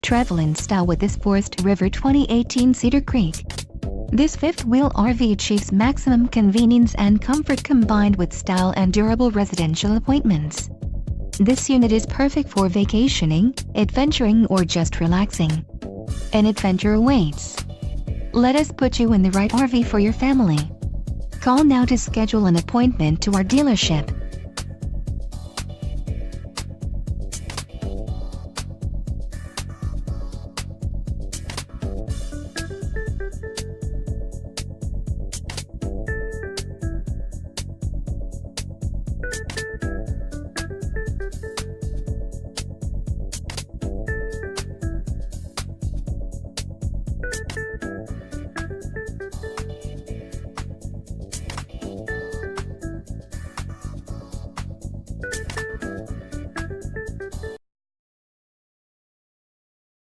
Travel in style with this Forest River 2018 Cedar Creek. This fifth-wheel RV achieves maximum convenience and comfort combined with style and durable residential appointments. This unit is perfect for vacationing, adventuring, or just relaxing. An adventure awaits. Let us put you in the right RV for your family. Call now to schedule an appointment to our dealership.